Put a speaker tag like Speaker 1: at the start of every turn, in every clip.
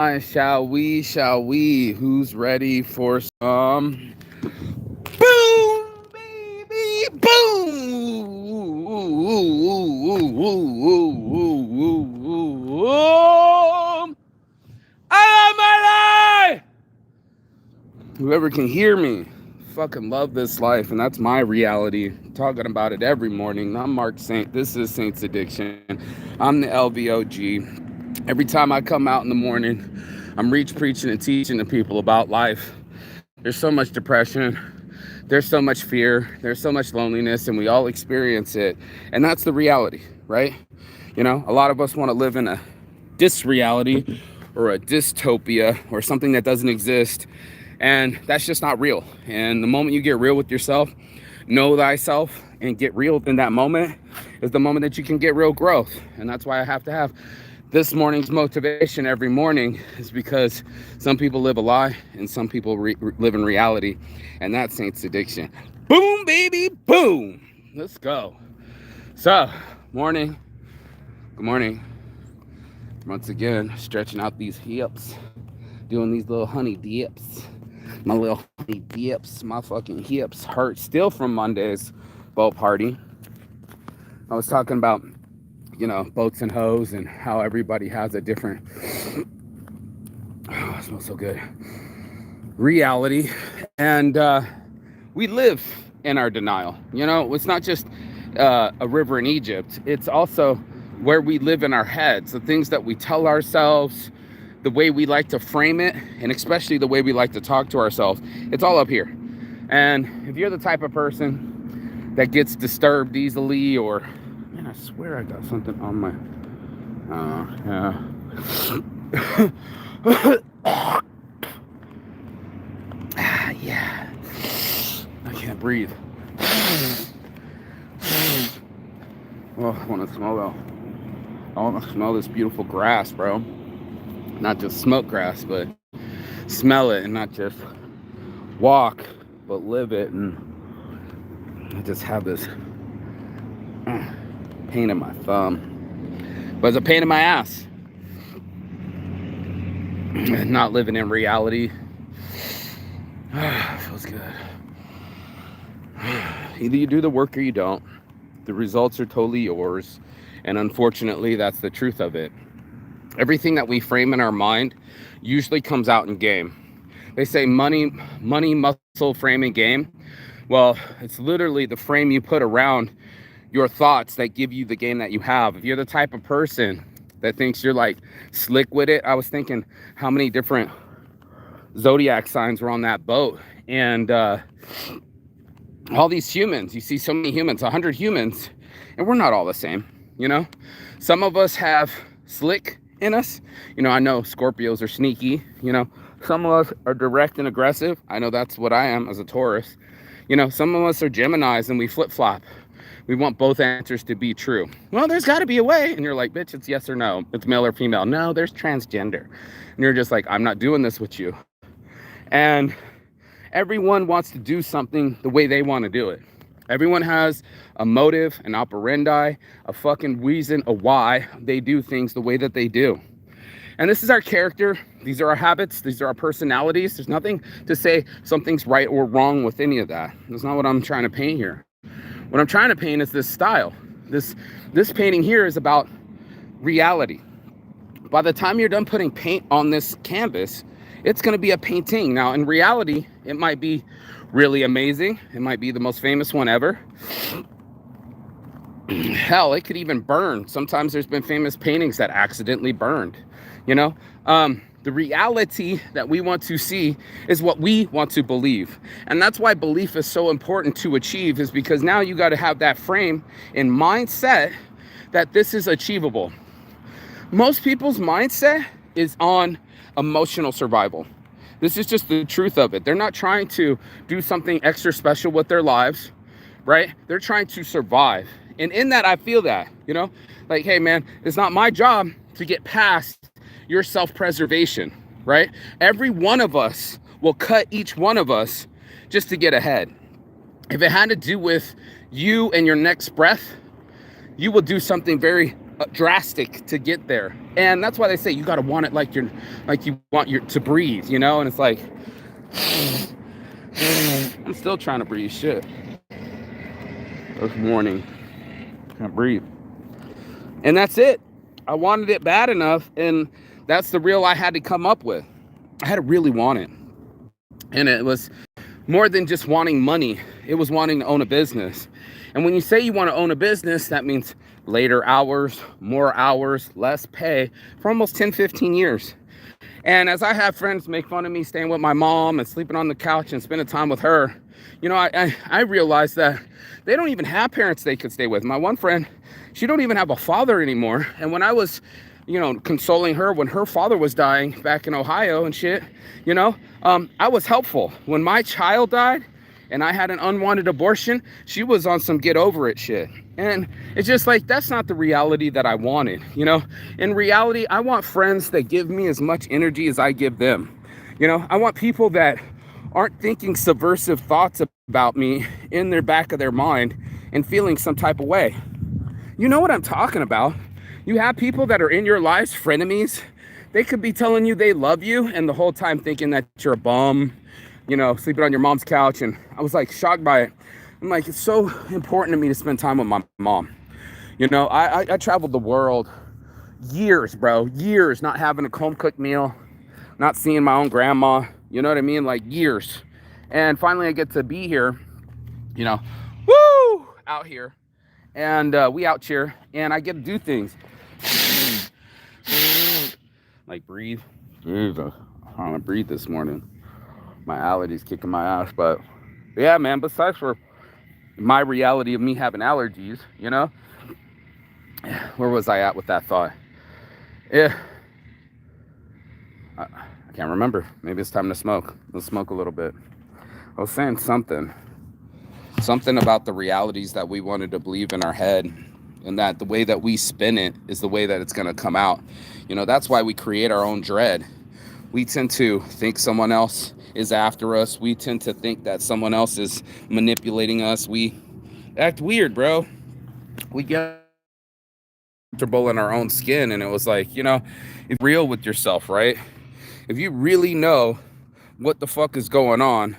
Speaker 1: Shall we? Who's ready for some boom, baby, boom? I love my life. Whoever can hear me, fucking love this life, and that's my reality. Talking about it every morning. I'm Mark Saint. This is Saint's Addiction. I'm the LVOG. Every time I come out in the morning, I'm preaching and teaching to people about life. There's so much depression. There's so much fear. There's so much loneliness, and we all experience it. And that's the reality, right? You know, a lot of us want to live in a disreality or a dystopia or something that doesn't exist. And that's just not real. And the moment you get real with yourself, know thyself, and get real in that moment is the moment that you can get real growth. And that's why I have to have this morning's motivation every morning, is because some people live a lie and some people live in reality. And that's Saint's Addiction. Boom, baby, boom. Let's go. So, morning. Good morning. Once again, stretching out these hips, doing these little honey dips. My little honey dips, my fucking hips hurt still from Monday's boat party. I was talking about, you know, boats and hoes and how everybody has a different, oh, it smells so good, reality. And we live in our denial. You know, it's not just a river in Egypt. It's also where we live in our heads, the things that we tell ourselves, the way we like to frame it, and especially the way we like to talk to ourselves. It's all up here. And if you're the type of person that gets disturbed easily, or, man, I swear I got something on my, yeah. I can't breathe. Oh, I want to smell that. I want to smell this beautiful grass, bro. Not just smoke grass, but smell it, and not just walk, but live it. And I just have this pain in my thumb, but it's a pain in my ass. Not living in reality. Feels good. Either you do the work or you don't. The results are totally yours, and unfortunately, that's the truth of it. Everything that we frame in our mind usually comes out in game. They say money, muscle, frame, and game. Well, it's literally the frame you put around your thoughts that give you the game that you have. If you're the type of person that thinks you're like slick with it, I was thinking how many different zodiac signs were on that boat. And all these humans, you see so many humans, 100 humans, and we're not all the same, you know? Some of us have slick in us. You know, I know Scorpios are sneaky, you know. Some of us are direct and aggressive. I know that's what I am as a Taurus. You know, some of us are Geminis and we flip-flop. We want both answers to be true. Well, there's got to be a way. And you're like, bitch, it's yes or no. It's male or female. No, there's transgender. And you're just like, I'm not doing this with you. And everyone wants to do something the way they want to do it. Everyone has a motive, an operandi, a fucking reason, a why they do things the way that they do. And this is our character. These are our habits. These are our personalities. There's nothing to say something's right or wrong with any of that. That's not what I'm trying to paint here. What I'm trying to paint is this style. This painting here is about reality. By the time you're done putting paint on this canvas, it's going to be a painting. Now, in reality, it might be really amazing. It might be the most famous one ever. Hell, it could even burn. Sometimes there's been famous paintings that accidentally burned. You know, the reality that we want to see is what we want to believe. And that's why belief is so important to achieve, is because now you got to have that frame and mindset that this is achievable. Most people's mindset is on emotional survival. This is just the truth of it. They're not trying to do something extra special with their lives, right? They're trying to survive. And in that, I feel that, you know, like, hey, man, it's not my job to get past your self-preservation, right? Every one of us will cut each one of us just to get ahead. If it had to do with you and your next breath, you will do something very drastic to get there. And that's why they say you got to want it like you want to breathe, you know? And it's like, I'm still trying to breathe shit. This morning, can't breathe. And that's it. I wanted it bad enough, and that's the real I had to come up with. I had to really want it. And it was more than just wanting money. It was wanting to own a business. And when you say you want to own a business, that means later hours, more hours, less pay for almost 10, 15 years. And as I have friends make fun of me staying with my mom and sleeping on the couch and spending time with her, you know, I realized that they don't even have parents they could stay with. My one friend, she don't even have a father anymore. And when I was, you know, consoling her when her father was dying back in Ohio and shit, you know, I was helpful. When my child died and I had an unwanted abortion, she was on some get over it shit. And it's just like, that's not the reality that I wanted. You know, in reality, I want friends that give me as much energy as I give them. You know, I want people that aren't thinking subversive thoughts about me in their back of their mind and feeling some type of way. You know what I'm talking about. You have people that are in your lives, frenemies. They could be telling you they love you and the whole time thinking that you're a bum, you know, sleeping on your mom's couch. And I was like shocked by it. I'm like, it's so important to me to spend time with my mom. You know, I traveled the world years, bro, years not having a home cooked meal, not seeing my own grandma, you know what I mean? Like years. And finally I get to be here, you know, woo, out here. And we out here and I get to do things. Like breathe. I want to breathe this morning. My allergies kicking my ass, but yeah, man, besides for my reality of me having allergies, you know, where was I at with that thought? Yeah, I can't remember. Maybe it's time to smoke. Let's smoke a little bit. I was saying something about the realities that we wanted to believe in our head, and that the way that we spin it is the way that it's going to come out. You know, that's why we create our own dread. We tend to think someone else is after us. We tend to think that someone else is manipulating us. We act weird, bro. We get comfortable in our own skin. And it was like, you know, it's real with yourself, right? If you really know what the fuck is going on,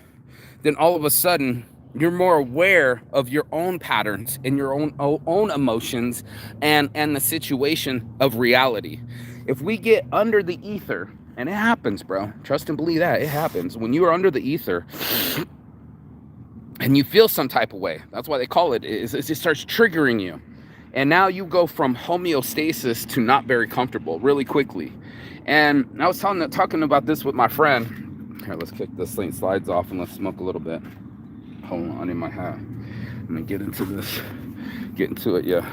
Speaker 1: then all of a sudden you're more aware of your own patterns and your own emotions and the situation of reality. If we get under the ether, and it happens, bro. Trust and believe that. It happens. When you are under the ether and you feel some type of way, that's why they call it, it starts triggering you. And now you go from homeostasis to not very comfortable really quickly. And I was talking about this with my friend. Here, let's kick this thing slides off and let's smoke a little bit. Hold on, in my hat. I'm gonna get into it, yeah.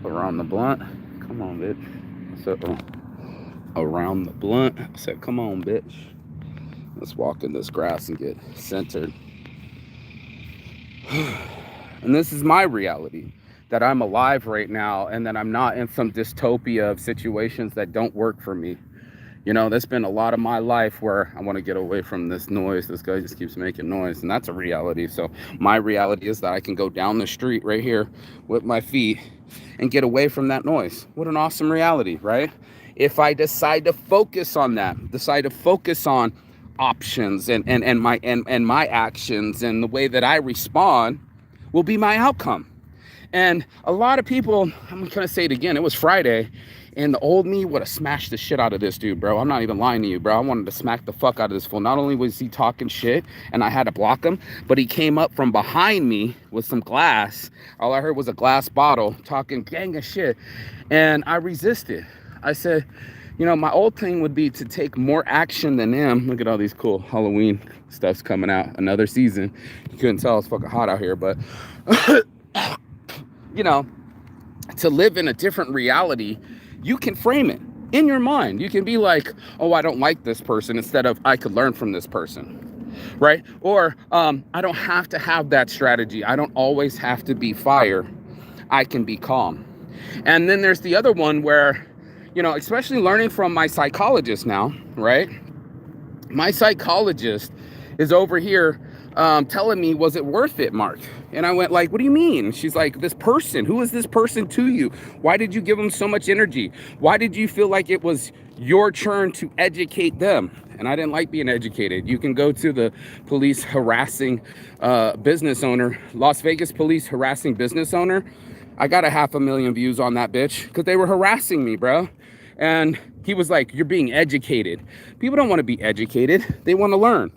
Speaker 1: Around the blunt. Come on, bitch. So, around the blunt. I said, come on, bitch. Let's walk in this grass and get centered. And this is my reality, that I'm alive right now and that I'm not in some dystopia of situations that don't work for me. You know, there's been a lot of my life where I want to get away from this noise. This guy just keeps making noise, and that's a reality. So my reality is that I can go down the street right here with my feet and get away from that noise. What an awesome reality, right? If I decide to focus on that, decide to focus on options and my actions, and the way that I respond will be my outcome. And a lot of people, I'm gonna say it again, it was Friday, and the old me would have smashed the shit out of this dude, bro. I'm not even lying to you, bro. I wanted to smack the fuck out of this fool. Not only was he talking shit and I had to block him, but he came up from behind me with some glass. All I heard was a glass bottle talking gang of shit. And I resisted. I said, you know, my old thing would be to take more action than him. Look at all these cool Halloween stuff's coming out. Another season. You couldn't tell it's fucking hot out here, but you know, to live in a different reality, you can frame it in your mind. You can be like, oh, I don't like this person, instead of I could learn from this person, right? Or I don't have to have that strategy. I don't always have to be fire. I can be calm. And then there's the other one where, you know, especially learning from my psychologist now, right? My psychologist is over here telling me, was it worth it, Mark? And I went like, what do you mean? She's like, this person, who is this person to you? Why did you give them so much energy? Why did you feel like it was your turn to educate them? And I didn't like being educated. You can go to the police harassing business owner, Las Vegas police harassing business owner. I got 500,000 views on that bitch because they were harassing me, bro. And he was like, you're being educated. People don't want to be educated. They want to learn.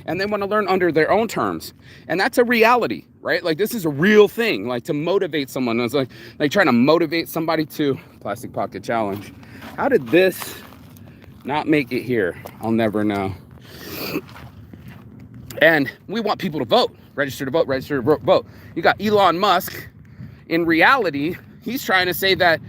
Speaker 1: And they want to learn under their own terms. And that's a reality, right? Like, this is a real thing, like to motivate someone. It's like trying to motivate somebody to plastic pocket challenge. How did this not make it here? I'll never know. And we want people to vote, register to vote, register to vote. You got Elon Musk. In reality, he's trying to say that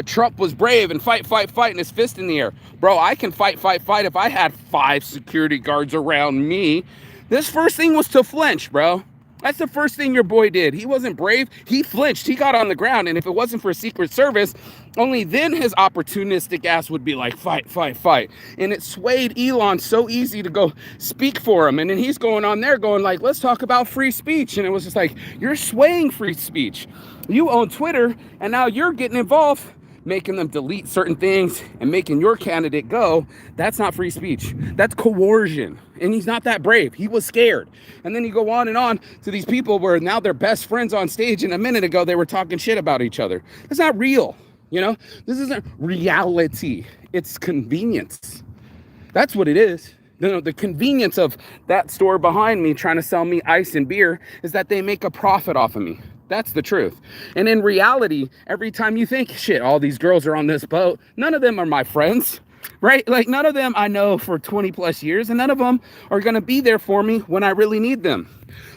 Speaker 1: Trump was brave and fight, and his fist in the air. Bro, I can fight if I had 5 security guards around me. This first thing was to flinch, bro. That's the first thing your boy did. He wasn't brave. He flinched. He got on the ground. And if it wasn't for Secret Service, only then his opportunistic ass would be like, fight. And it swayed Elon so easy to go speak for him. And then he's going on there going like, let's talk about free speech. And it was just like, you're swaying free speech. You own Twitter, and now you're getting involved, making them delete certain things and making your candidate go. That's not free speech. That's coercion. And he's not that brave. He was scared. And then you go on and on to these people where now they're best friends on stage, and a minute ago they were talking shit about each other. That's not real. You know, this isn't reality. It's convenience. That's what it is. The convenience of that store behind me trying to sell me ice and beer is that they make a profit off of me. That's the truth. And in reality, every time you think, shit, all these girls are on this boat, none of them are my friends, right? Like, none of them I know for 20 plus years, and none of them are going to be there for me when I really need them.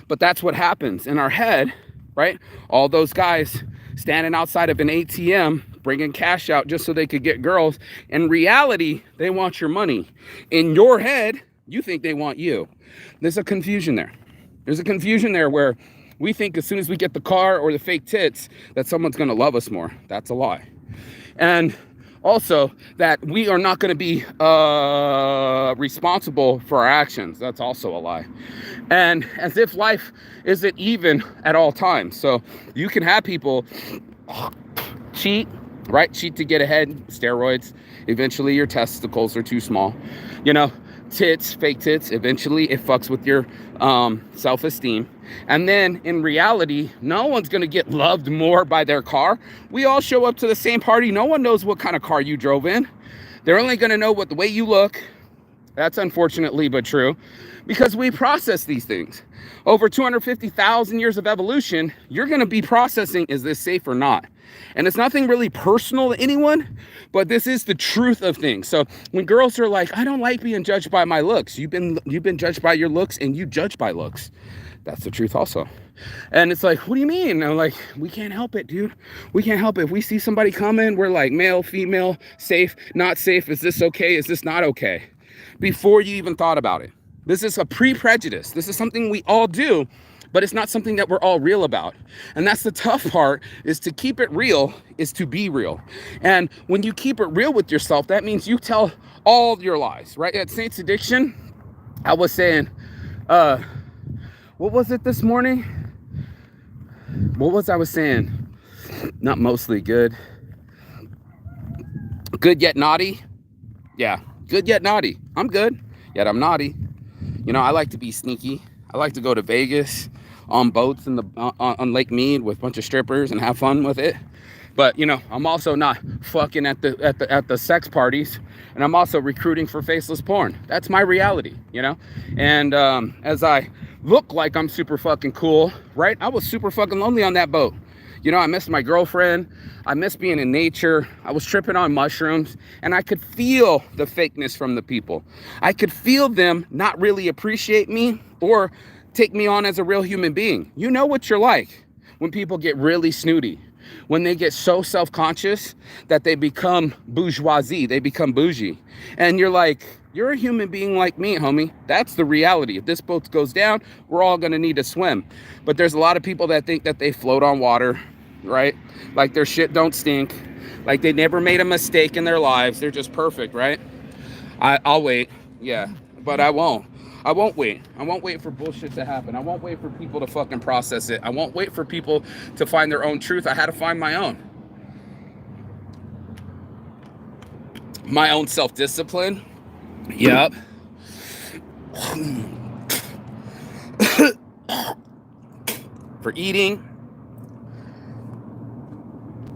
Speaker 1: But that's what happens in our head, right? All those guys standing outside of an ATM, bringing cash out just so they could get girls. In reality, they want your money. In your head, you think they want you. There's a confusion there. There's a confusion there where we think as soon as we get the car or the fake tits that someone's going to love us more. That's a lie. And also that we are not going to be responsible for our actions. That's also a lie. And as if life isn't even at all times. So you can have people cheat, right? Cheat to get ahead, steroids. Eventually your testicles are too small. You know, tits, fake tits. Eventually it fucks with your self-esteem. And then in reality, no one's going to get loved more by their car. We all show up to the same party. No one knows what kind of car you drove in. They're only going to know what the way you look. That's unfortunately but true, because we process these things. Over 250,000 years of evolution, you're going to be processing, is this safe or not? And it's nothing really personal to anyone, but this is the truth of things. So when girls are like, I don't like being judged by my looks, you've been judged by your looks, and you judge by looks. That's the truth also. And it's like, what do you mean? And I'm like, we can't help it, dude. We can't help it. If we see somebody coming, we're like, male, female, safe, not safe. Is this okay? Is this not okay? Before you even thought about it. This is a pre-prejudice. This is something we all do, but it's not something that we're all real about. And that's the tough part, is to keep it real is to be real. And when you keep it real with yourself, that means you tell all your lies, right? At Saints Addiction, I was saying, what was it this morning? What was I was saying? Not mostly good. Good yet naughty? Yeah, good yet naughty. I'm good, yet I'm naughty. You know, I like to be sneaky. I like to go to Vegas on boats in on Lake Mead with a bunch of strippers and have fun with it. But, you know, I'm also not fucking at the sex parties, and I'm also recruiting for faceless porn. That's my reality, you know? And as I look like I'm super fucking cool, right? I was super fucking lonely on that boat. You know, I missed my girlfriend. I missed being in nature. I was tripping on mushrooms, and I could feel the fakeness from the people. I could feel them not really appreciate me or take me on as a real human being. You know what you're like when people get really snooty, when they get so self-conscious that they become bourgeoisie, they become bougie. And you're like, you're a human being like me, homie. That's the reality. If this boat goes down, we're all gonna need to swim. But there's a lot of people that think that they float on water, right? Like their shit don't stink, like they never made a mistake in their lives. They're just perfect, right? I'll wait, yeah, but I won't. I won't wait. I won't wait for bullshit to happen. I won't wait for people to fucking process it. I won't wait for people to find their own truth. I had to find my own. My own self-discipline. Yep. For eating.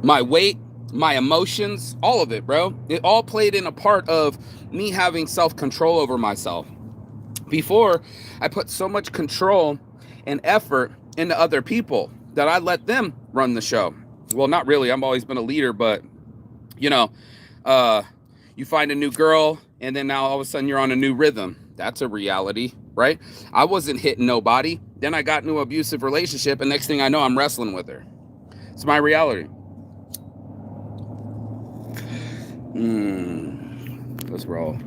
Speaker 1: My weight. My emotions. All of it, bro. It all played in a part of me having self-control over myself. Before, I put so much control and effort into other people that I let them run the show. Well, not really. I've always been a leader, but, you know, you find a new girl, and then now all of a sudden you're on a new rhythm. That's a reality, right? I wasn't hitting nobody. Then I got into an abusive relationship, and next thing I know, I'm wrestling with her. It's my reality. Let's roll.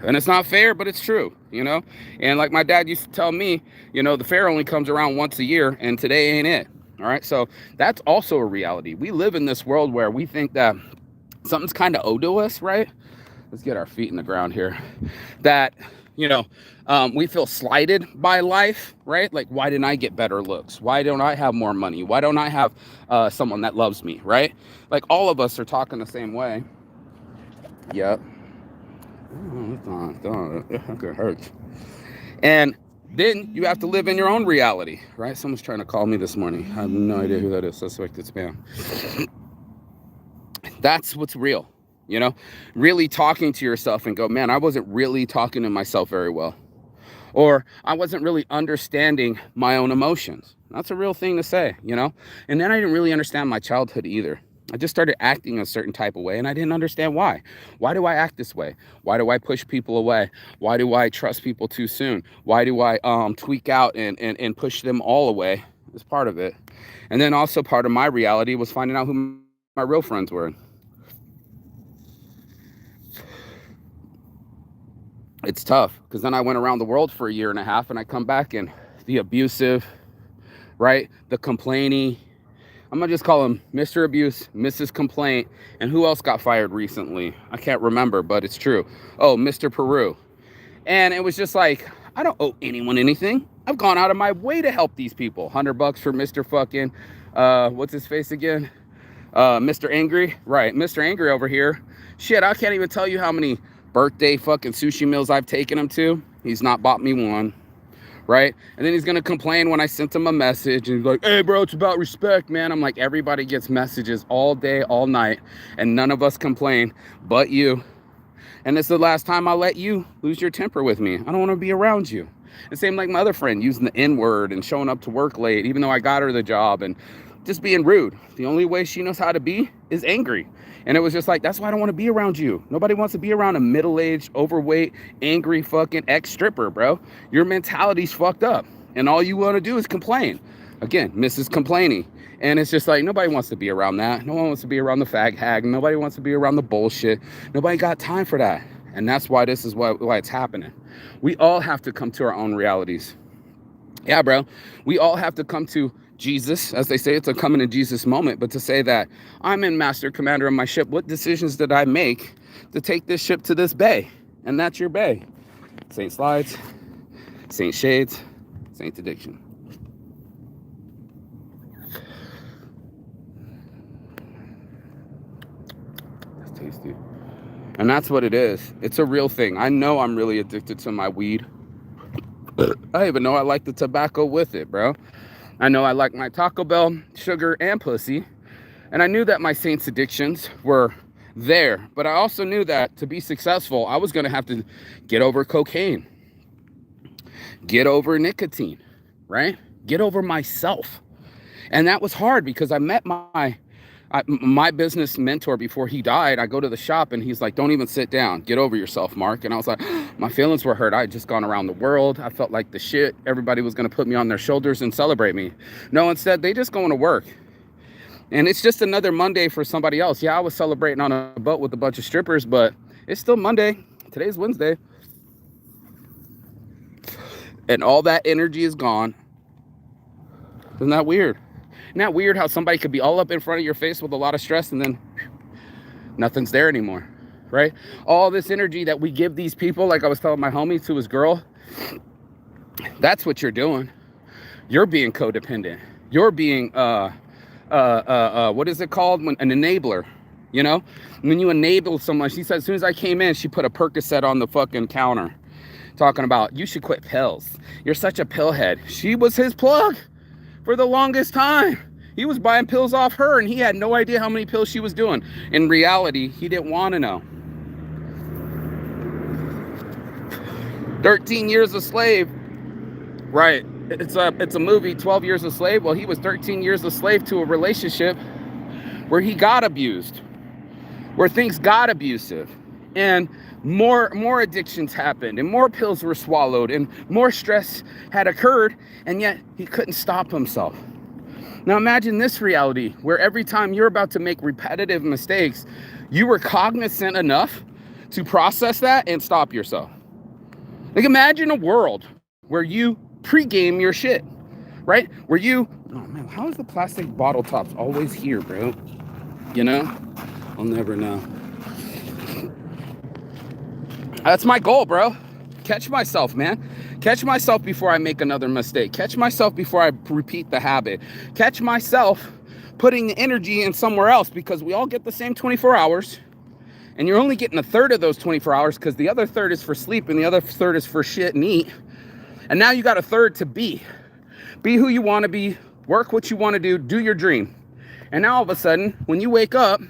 Speaker 1: And it's not fair, but it's true, you know? And like my dad used to tell me, you know, the fair only comes around once a year, and today ain't it. All right? So that's also a reality. We live in this world where we think that something's kind of owed to us, right? Let's get our feet in the ground here. That, you know, we feel slighted by life, right? Like, why didn't I get better looks? Why don't I have more money? Why don't I have someone that loves me, right? Like, all of us are talking the same way. Yep. It hurts. And then you have to live in your own reality, right? Someone's trying to call me this morning. I have no idea who that is. Suspected spam. That's what's real, you know? Really talking to yourself and go, man, I wasn't really talking to myself very well. Or I wasn't really understanding my own emotions. That's a real thing to say, you know? And then I didn't really understand my childhood either. I just started acting a certain type of way, and I didn't understand why. Why do I act this way? Why do I push people away? Why do I trust people too soon? Why do I tweak out and push them all away? It's part of it. And then also part of my reality was finding out who my real friends were. It's tough, because then I went around the world for a year and a half, and I come back and the abusive, right? The complaining. I'm going to just call him Mr. Abuse, Mrs. Complaint, and who else got fired recently? I can't remember, but it's true. Oh, Mr. Peru. And it was just like, I don't owe anyone anything. I've gone out of my way to help these people. $100 for Mr. fucking, what's his face again? Mr. Angry. Right, Mr. Angry over here. Shit, I can't even tell you how many birthday fucking sushi meals I've taken him to. He's not bought me one. Right? And then he's going to complain when I sent him a message and he's like, hey, bro, it's about respect, man. I'm like, everybody gets messages all day, all night, and none of us complain but you. And this is the last time I'll let you lose your temper with me. I don't want to be around you. The same like my other friend using the N-word and showing up to work late, even though I got her the job, and just being rude. The only way she knows how to be is angry. And it was just like, that's why I don't want to be around you. Nobody wants to be around a middle-aged, overweight, angry fucking ex-stripper, bro. Your mentality's fucked up. And all you want to do is complain. Again, Mrs. Complaining. And it's just like, nobody wants to be around that. No one wants to be around the fag hag. Nobody wants to be around the bullshit. Nobody got time for that. And that's why this is why it's happening. We all have to come to our own realities. Yeah, bro. We all have to come to Jesus, as they say, it's a coming to Jesus moment, but to say that I'm in master commander of my ship, what decisions did I make to take this ship to this bay? And that's your bay. Saint Slides, Saint Shades, Saint Addiction. That's tasty. And that's what it is. It's a real thing. I know I'm really addicted to my weed. I even know I like the tobacco with it, bro. I know I like my Taco Bell, sugar, and pussy. And I knew that my Saints addictions were there. But I also knew that to be successful, I was going to have to get over cocaine. Get over nicotine, right? Get over myself. And that was hard because I met my business mentor before he died. I go to the shop and he's like, don't even sit down. Get over yourself, Mark. And I was like, my feelings were hurt. I had just gone around the world. I felt like the shit. Everybody was going to put me on their shoulders and celebrate me. No, instead, they just going to work. And it's just another Monday for somebody else. Yeah, I was celebrating on a boat with a bunch of strippers, but it's still Monday. Today's Wednesday. And all that energy is gone. Isn't that weird? Isn't that weird how somebody could be all up in front of your face with a lot of stress and then nothing's there anymore, right? All this energy that we give these people, like I was telling my homie to his girl, That's what you're doing. You're being codependent. You're being what is it called? When an enabler, you know? When you enable someone, she said, as soon as I came in, she put a Percocet on the fucking counter, talking about, you should quit pills. You're such a pillhead. She was his plug for the longest time. He was buying pills off her, and he had no idea how many pills she was doing. In reality, he didn't want to know. 13 years a slave, right? It's a movie, 12 Years a Slave. Well, he was 13 years a slave to a relationship where he got abused, where things got abusive, and more addictions happened, and more pills were swallowed, and more stress had occurred, and yet he couldn't stop himself. Now imagine this reality where every time you're about to make repetitive mistakes, you were cognizant enough to process that and stop yourself. Like, imagine a world where you pregame your shit, right? Where you, oh man, how is the plastic bottle tops always here, bro? You know? I'll never know. That's my goal, bro. Catch myself, man. Catch myself before I make another mistake. Catch myself before I repeat the habit. Catch myself putting the energy in somewhere else, because we all get the same 24 hours. And you're only getting a third of those 24 hours because the other third is for sleep and the other third is for shit and eat. And now you got a third to be. Be who you want to be. Work what you want to do. Do your dream. And now all of a sudden, when you wake up,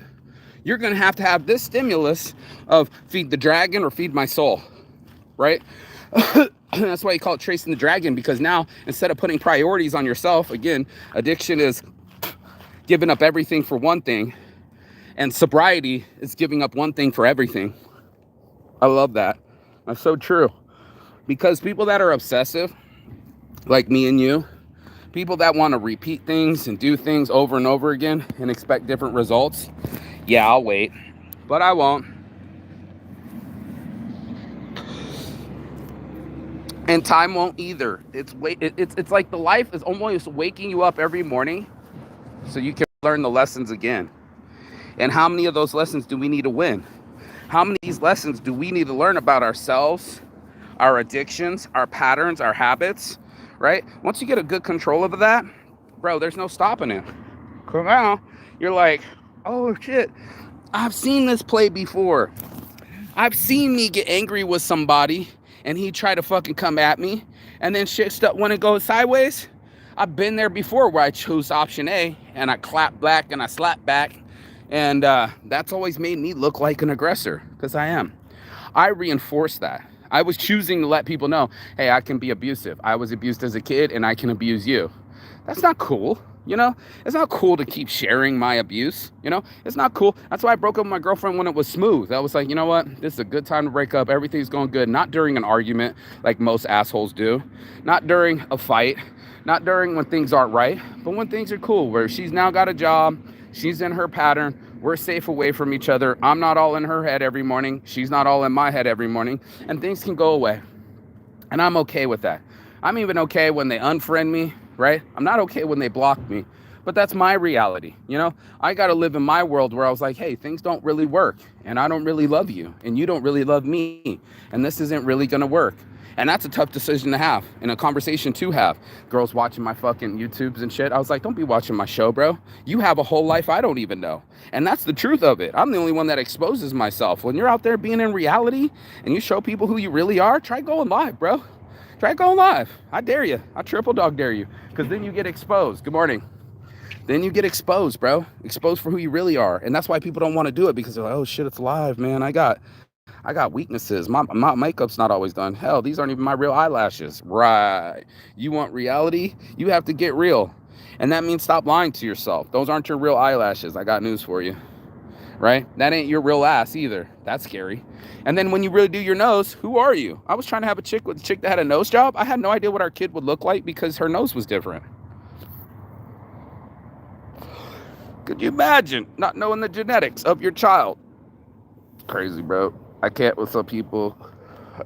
Speaker 1: you're going to have this stimulus of feed the dragon or feed my soul, right? That's why you call it tracing the dragon, because now instead of putting priorities on yourself, again, addiction is giving up everything for one thing, and sobriety is giving up one thing for everything. I love that. That's so true. Because people that are obsessive, like me and you, people that want to repeat things and do things over and over again and expect different results, yeah, I'll wait, but I won't. And time won't either. It's like the life is almost waking you up every morning so you can learn the lessons again. And how many of those lessons do we need to win? How many of these lessons do we need to learn about ourselves, our addictions, our patterns, our habits, right? Once you get a good control of that, bro, there's no stopping it. Come on. You're like, oh shit, I've seen this play before. I've seen me get angry with somebody and he tried to fucking come at me, and then shit stuff when it goes sideways. I've been there before where I chose option A and I clap back and I slap back, and that's always made me look like an aggressor, because I am. I reinforce that. I was choosing to let people know, hey, I can be abusive. I was abused as a kid and I can abuse you. That's not cool. You know, it's not cool to keep sharing my abuse. You know, it's not cool. That's why I broke up with my girlfriend when it was smooth. I was like, you know what? This is a good time to break up. Everything's going good. Not during an argument like most assholes do. Not during a fight. Not during when things aren't right. But when things are cool, where she's now got a job. She's in her pattern. We're safe away from each other. I'm not all in her head every morning. She's not all in my head every morning. And things can go away. And I'm okay with that. I'm even okay when they unfriend me. Right? I'm not okay when they block me, but that's my reality. You know, I got to live in my world where I was like, hey, things don't really work, and I don't really love you, and you don't really love me, and this isn't really going to work. And that's a tough decision to have, and a conversation to have. Girls watching my fucking YouTubes and shit. I was like, don't be watching my show, bro. You have a whole life I don't even know. And that's the truth of it. I'm the only one that exposes myself. When you're out there being in reality and you show people who you really are, try going live, bro. Try going live. I dare you. I triple dog dare you. Because then you get exposed. Good morning. Then you get exposed, bro. Exposed for who you really are. And that's why people don't want to do it, because they're like, oh shit, it's live, man. I got weaknesses. My makeup's not always done. Hell, these aren't even my real eyelashes. Right. You want reality? You have to get real. And that means stop lying to yourself. Those aren't your real eyelashes. I got news for you. Right? That ain't your real ass either. That's scary. And then when you really do your nose, who are you? I was trying to have a chick that had a nose job. I had no idea what our kid would look like because her nose was different. Could you imagine not knowing the genetics of your child? It's crazy, bro. I can't with some people.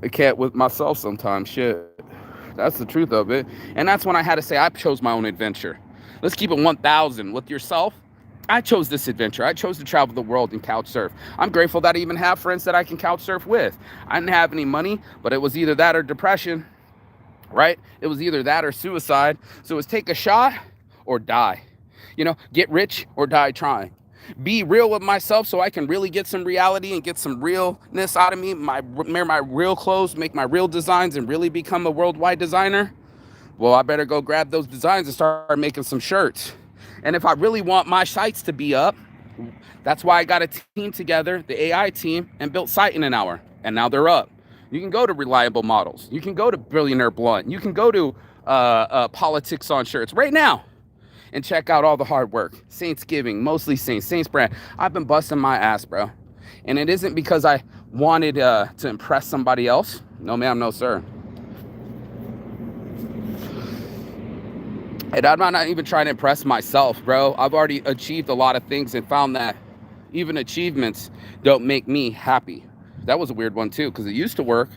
Speaker 1: I can't with myself sometimes. Shit. That's the truth of it. And that's when I had to say I chose my own adventure. Let's keep it 1,000 with yourself. I chose this adventure. I chose to travel the world and couch surf. I'm grateful that I even have friends that I can couch surf with. I didn't have any money, but it was either that or depression, right? It was either that or suicide. So it was take a shot or die. Get rich or die trying. Be real with myself so I can really get some reality and get some realness out of me. Wear my real clothes, make my real designs, and really become a worldwide designer. Well, I better go grab those designs and start making some shirts. And if I really want my sites to be up, that's why I got a team together, the AI team, and built Site in an hour. And now they're up. You can go to Reliable Models. You can go to Billionaire Blunt. You can go to Politics on Shirts right now and check out all the hard work. Saints Giving, Mostly Saints, Saints Brand. I've been busting my ass, bro. And it isn't because I wanted to impress somebody else. No, ma'am, no, sir. And I'm not even trying to impress myself, bro. I've already achieved a lot of things and found that even achievements don't make me happy. That was a weird one too, because it used to work,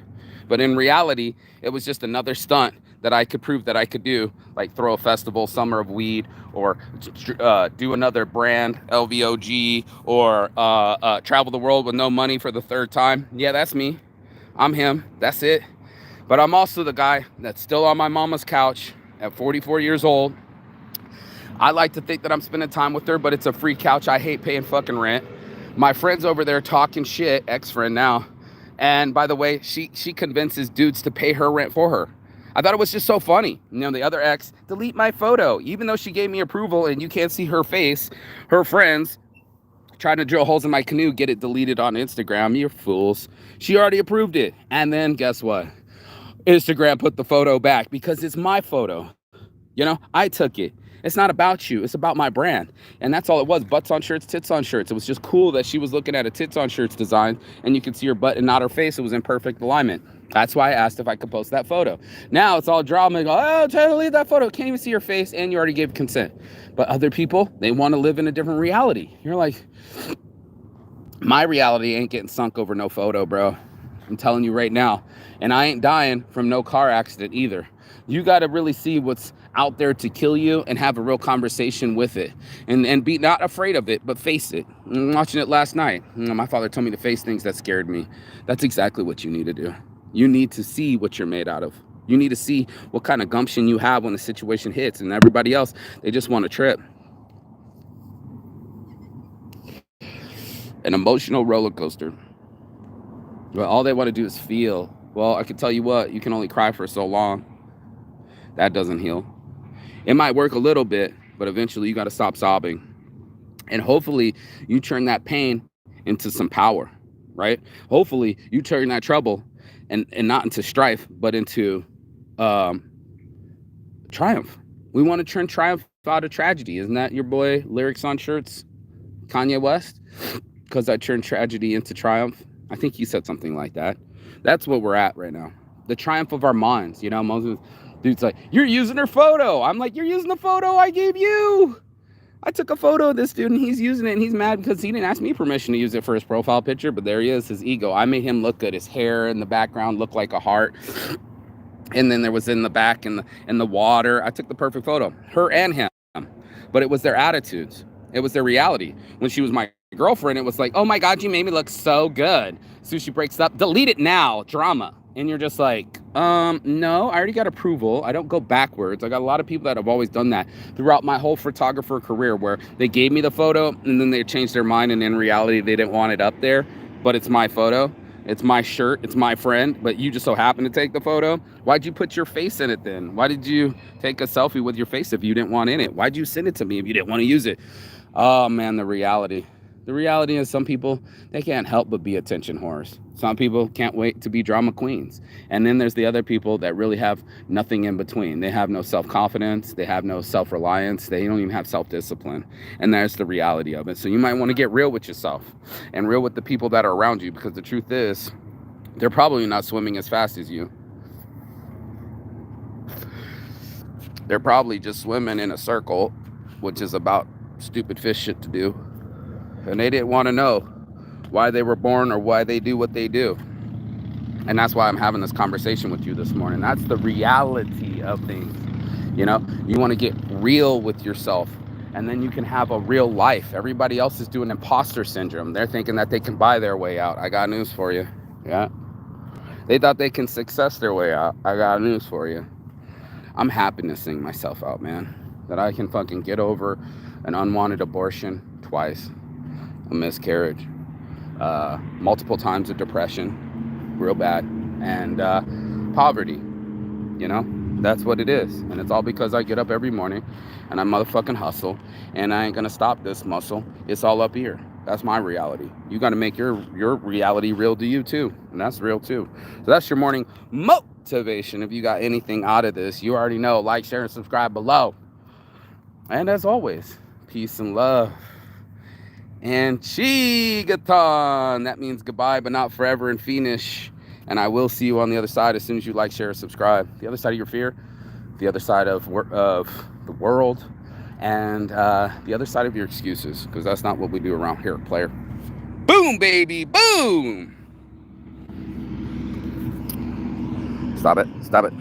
Speaker 1: but in reality, it was just another stunt that I could prove that I could do, like throw a festival, Summer of Weed, or do another brand, LVOG, or travel the world with no money for the third time. Yeah, that's me. I'm him. That's it. But I'm also the guy that's still on my mama's couch at 44 years old. I like to think that I'm spending time with her, but it's a free couch. I hate paying fucking rent. My friend's over there talking shit, ex-friend now. And by the way, she convinces dudes to pay her rent for her. I thought it was just so funny. The other ex, delete my photo. Even though she gave me approval and you can't see her face, her friends trying to drill holes in my canoe, get it deleted on Instagram. You're fools. She already approved it. And then guess what? Instagram put the photo back because it's my photo. I took it. It's not about you. It's about my brand. And that's all it was. Butts on shirts, tits on shirts. It was just cool that she was looking at a tits on shirts design and you could see her butt and not her face. It was in perfect alignment. That's why I asked if I could post that photo. Now it's all drama. Oh, try to delete that photo. Can't even see your face and you already gave consent. But other people, they want to live in a different reality. You're like, my reality ain't getting sunk over no photo, bro. I'm telling you right now. And I ain't dying from no car accident either. You got to really see what's out there to kill you and have a real conversation with it and be not afraid of it, but face it. I'm watching it last night. My father told me to face things that scared me. That's exactly what you need to do. You need to see what you're made out of. You need to see what kind of gumption you have when the situation hits, and everybody else, they just want to trip. An emotional roller coaster. But all they want to do is feel. Well, I can tell you what, you can only cry for so long. That doesn't heal. It might work a little bit, but eventually you got to stop sobbing. And hopefully you turn that pain into some power, right? Hopefully you turn that trouble and not into strife, but into triumph. We want to turn triumph out of tragedy. Isn't that your boy Lyrics on Shirts, Kanye West? Because I turned tragedy into triumph. I think he said something like that. That's what we're at right now. The triumph of our minds. Most dude's like, you're using her photo. I'm like, you're using the photo I gave you. I took a photo of this dude and he's using it and he's mad because he didn't ask me permission to use it for his profile picture, but there he is, his ego. I made him look good. His hair in the background looked like a heart. And then there was in the back in the water. I took the perfect photo, her and him. But it was their attitudes. It was their reality. When she was my girlfriend, it was like, oh my God, you made me look so good. Sushi breaks up, delete it now, drama. And you're just like, no, I already got approval. I don't go backwards. I got a lot of people that have always done that throughout my whole photographer career where they gave me the photo and then they changed their mind and in reality, they didn't want it up there, but it's my photo. It's my shirt. It's my friend, but you just so happen to take the photo. Why'd you put your face in it then? Why did you take a selfie with your face if you didn't want in it? Why'd you send it to me if you didn't want to use it? Oh man, the reality. The reality is some people, they can't help but be attention whores. Some people can't wait to be drama queens. And then there's the other people that really have nothing in between. They have no self-confidence. They have no self-reliance. They don't even have self-discipline. And that's the reality of it. So you might want to get real with yourself and real with the people that are around you, because the truth is, they're probably not swimming as fast as you. They're probably just swimming in a circle, which is about stupid fish shit to do. And they didn't want to know why they were born or why they do what they do. And that's why I'm having this conversation with you this morning. That's the reality of things. You want to get real with yourself, and then you can have a real life. Everybody else is doing imposter syndrome. They're thinking that they can buy their way out. I got news for you. Yeah. They thought they can success their way out. I got news for you. I'm happinessing myself out, man. That I can fucking get over an unwanted abortion twice, a miscarriage, multiple times of depression, real bad, and poverty. You know, that's what it is. And it's all because I get up every morning and I motherfucking hustle, and I ain't gonna stop this muscle. It's all up here. That's my reality. You got to make your reality real to you too, and that's real too. So that's your morning motivation. If you got anything out of this, you already know. Like, share, and subscribe below. And as always, peace and love. And Chigaton. That means goodbye, but not forever in Finnish. And I will see you on the other side as soon as you like, share, subscribe. The other side of your fear, the other side of the world, and the other side of your excuses, because that's not what we do around here, player. Boom, baby, boom! Stop it, stop it.